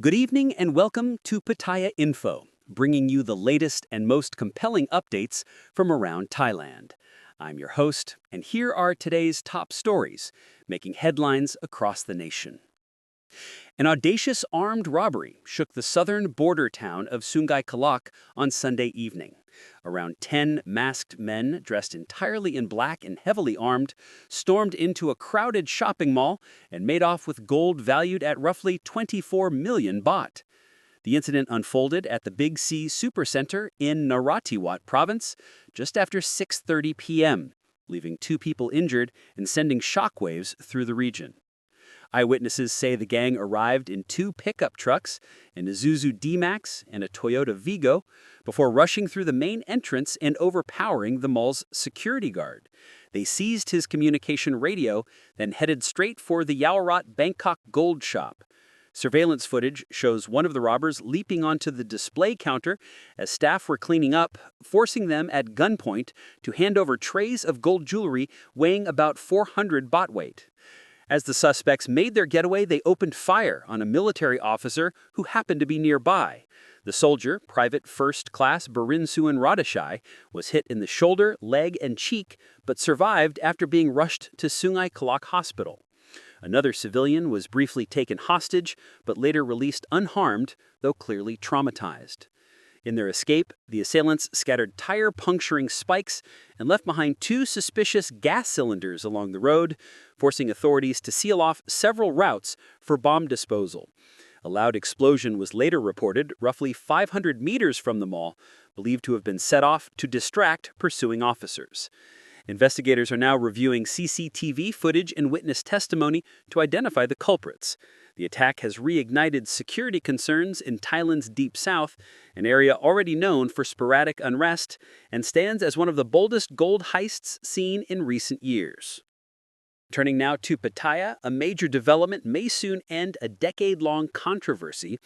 Good evening and welcome to Pattaya Info, bringing you the latest and most compelling updates from around Thailand. I'm your host, and here are today's top stories, making headlines across the nation. An audacious armed robbery shook the southern border town of Sungai Kalak on Sunday evening. Around 10 masked men, dressed entirely in black and heavily armed, stormed into a crowded shopping mall and made off with gold valued at roughly 24 million baht. The incident unfolded at the Big C Supercenter in Narathiwat province just after 6:30 p.m., leaving 2 people injured and sending shockwaves through the region. Eyewitnesses say the gang arrived in 2 pickup trucks, an Isuzu D-Max and a Toyota Vigo, before rushing through the main entrance and overpowering the mall's security guard. They seized his communication radio, then headed straight for the Yaowarat Bangkok Gold Shop. Surveillance footage shows one of the robbers leaping onto the display counter as staff were cleaning up, forcing them at gunpoint to hand over trays of gold jewelry weighing about 400 baht weight. As the suspects made their getaway, they opened fire on a military officer who happened to be nearby. The soldier, Private First Class Barinsuan Radashai, was hit in the shoulder, leg, and cheek, but survived after being rushed to Sungai Kalak Hospital. Another civilian was briefly taken hostage, but later released unharmed, though clearly traumatized. In their escape, the assailants scattered tire-puncturing spikes and left behind 2 suspicious gas cylinders along the road, forcing authorities to seal off several routes for bomb disposal. A loud explosion was later reported roughly 500 meters from the mall, believed to have been set off to distract pursuing officers. Investigators are now reviewing CCTV footage and witness testimony to identify the culprits. The attack has reignited security concerns in Thailand's deep south, an area already known for sporadic unrest, and stands as one of the boldest gold heists seen in recent years. Turning now to Pattaya, a major development may soon end a decade-long controversy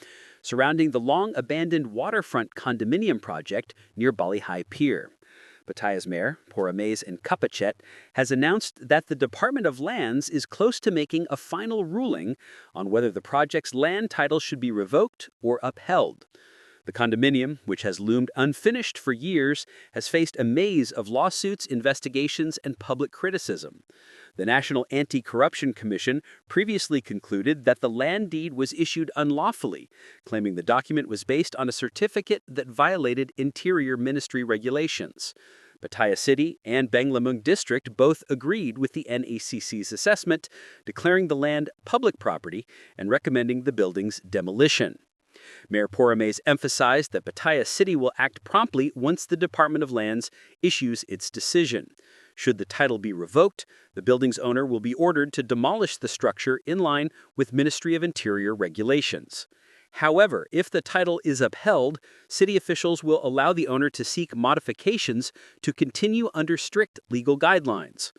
surrounding the long-abandoned waterfront condominium project near Bali Hai Pier. Pattaya's mayor, Porames Kapachet, has announced that the Department of Lands is close to making a final ruling on whether the project's land title should be revoked or upheld. The condominium, which has loomed unfinished for years, has faced a maze of lawsuits, investigations, and public criticism. The National Anti-Corruption Commission previously concluded that the land deed was issued unlawfully, claiming the document was based on a certificate that violated Interior Ministry regulations. Pattaya City and Banglamung District both agreed with the NACC's assessment, declaring the land public property and recommending the building's demolition. Mayor Porames emphasized that Pattaya City will act promptly once the Department of Lands issues its decision. Should the title be revoked, the building's owner will be ordered to demolish the structure in line with Ministry of Interior regulations. However, if the title is upheld, city officials will allow the owner to seek modifications to continue under strict legal guidelines.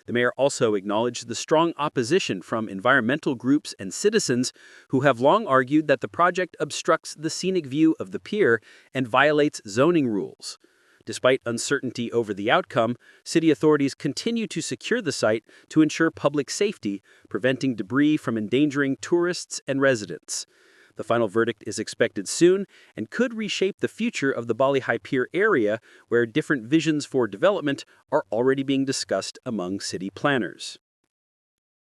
The mayor also acknowledged the strong opposition from environmental groups and citizens who have long argued that the project obstructs the scenic view of the pier and violates zoning rules. Despite uncertainty over the outcome, city authorities continue to secure the site to ensure public safety, preventing debris from endangering tourists and residents. The final verdict is expected soon and could reshape the future of the Bali Hai Pier area, where different visions for development are already being discussed among city planners.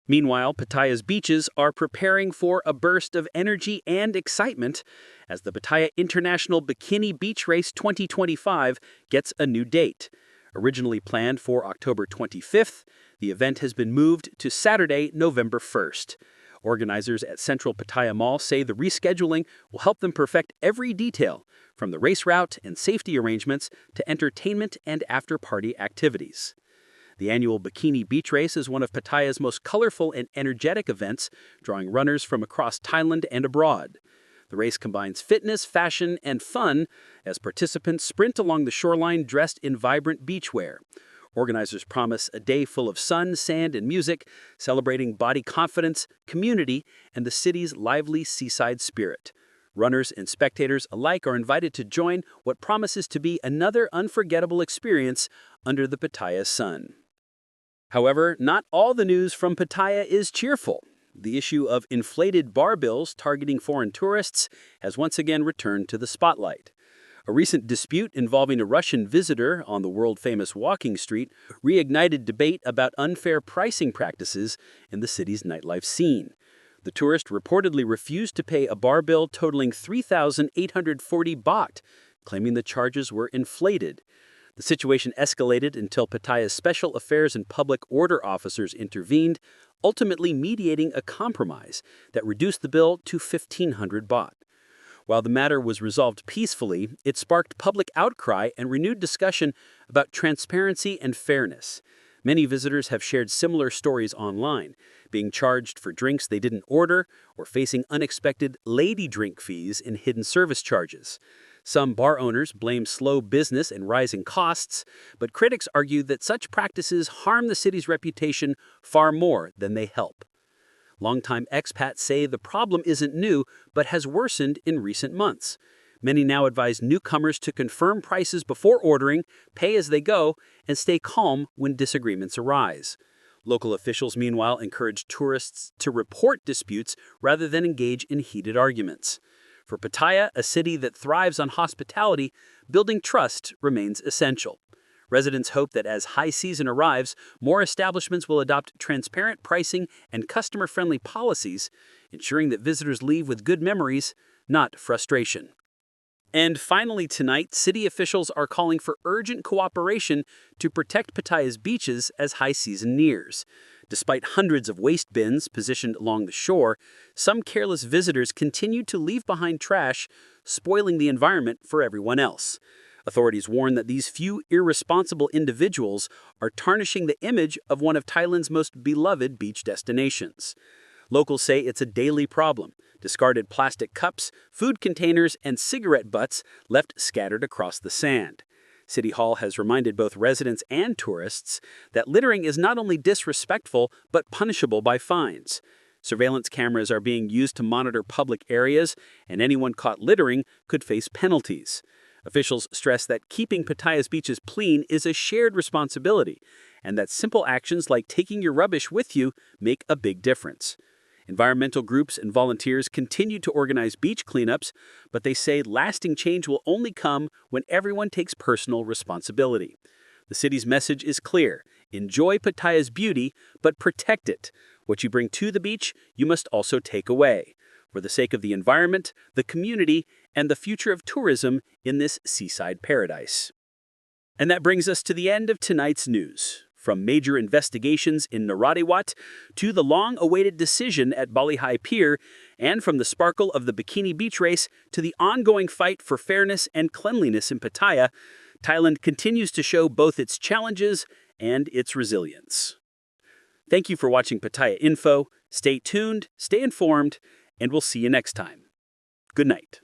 Meanwhile, Pattaya's beaches are preparing for a burst of energy and excitement as the Pattaya International Bikini Beach Race 2025 gets a new date. Originally planned for October 25th, the event has been moved to Saturday, November 1st. Organizers at Central Pattaya Mall say the rescheduling will help them perfect every detail, from the race route and safety arrangements to entertainment and after-party activities. The annual Bikini Beach Race is one of Pattaya's most colorful and energetic events, drawing runners from across Thailand and abroad. The race combines fitness, fashion, and fun as participants sprint along the shoreline dressed in vibrant beachwear. Organizers promise a day full of sun, sand, and music, celebrating body confidence, community, and the city's lively seaside spirit. Runners and spectators alike are invited to join what promises to be another unforgettable experience under the Pattaya sun. However, not all the news from Pattaya is cheerful. The issue of inflated bar bills targeting foreign tourists has once again returned to the spotlight. A recent dispute involving a Russian visitor on the world-famous walking street reignited debate about unfair pricing practices in the city's nightlife scene. The tourist reportedly refused to pay a bar bill totaling 3,840 baht, claiming the charges were inflated. The situation escalated until Pattaya's Special Affairs and Public Order officers intervened, ultimately mediating a compromise that reduced the bill to 1,500 baht. While the matter was resolved peacefully, it sparked public outcry and renewed discussion about transparency and fairness. Many visitors have shared similar stories online, being charged for drinks they didn't order or facing unexpected lady drink fees and hidden service charges. Some bar owners blame slow business and rising costs, but critics argue that such practices harm the city's reputation far more than they help. Longtime expats say the problem isn't new, but has worsened in recent months. Many now advise newcomers to confirm prices before ordering, pay as they go, and stay calm when disagreements arise. Local officials, meanwhile, encourage tourists to report disputes rather than engage in heated arguments. For Pattaya, a city that thrives on hospitality, building trust remains essential. Residents hope that as high season arrives, more establishments will adopt transparent pricing and customer-friendly policies, ensuring that visitors leave with good memories, not frustration. And finally tonight, city officials are calling for urgent cooperation to protect Pattaya's beaches as high season nears. Despite hundreds of waste bins positioned along the shore, some careless visitors continue to leave behind trash, spoiling the environment for everyone else. Authorities warn that these few irresponsible individuals are tarnishing the image of one of Thailand's most beloved beach destinations. Locals say it's a daily problem. Discarded plastic cups, food containers, and cigarette butts left scattered across the sand. City Hall has reminded both residents and tourists that littering is not only disrespectful but punishable by fines. Surveillance cameras are being used to monitor public areas, and anyone caught littering could face penalties. Officials stress that keeping Pattaya's beaches clean is a shared responsibility, and that simple actions like taking your rubbish with you make a big difference. Environmental groups and volunteers continue to organize beach cleanups, but they say lasting change will only come when everyone takes personal responsibility. The city's message is clear: enjoy Pattaya's beauty, but protect it. What you bring to the beach, you must also take away, for the sake of the environment, the community, and the future of tourism in this seaside paradise. And that brings us to the end of tonight's news. From major investigations in Narathiwat to the long-awaited decision at Bali Hai Pier, and from the sparkle of the Bikini beach race to the ongoing fight for fairness and cleanliness in Pattaya, Thailand continues to show both its challenges and its resilience. Thank you for watching Pattaya Info. Stay tuned, stay informed, and we'll see you next time. Good night.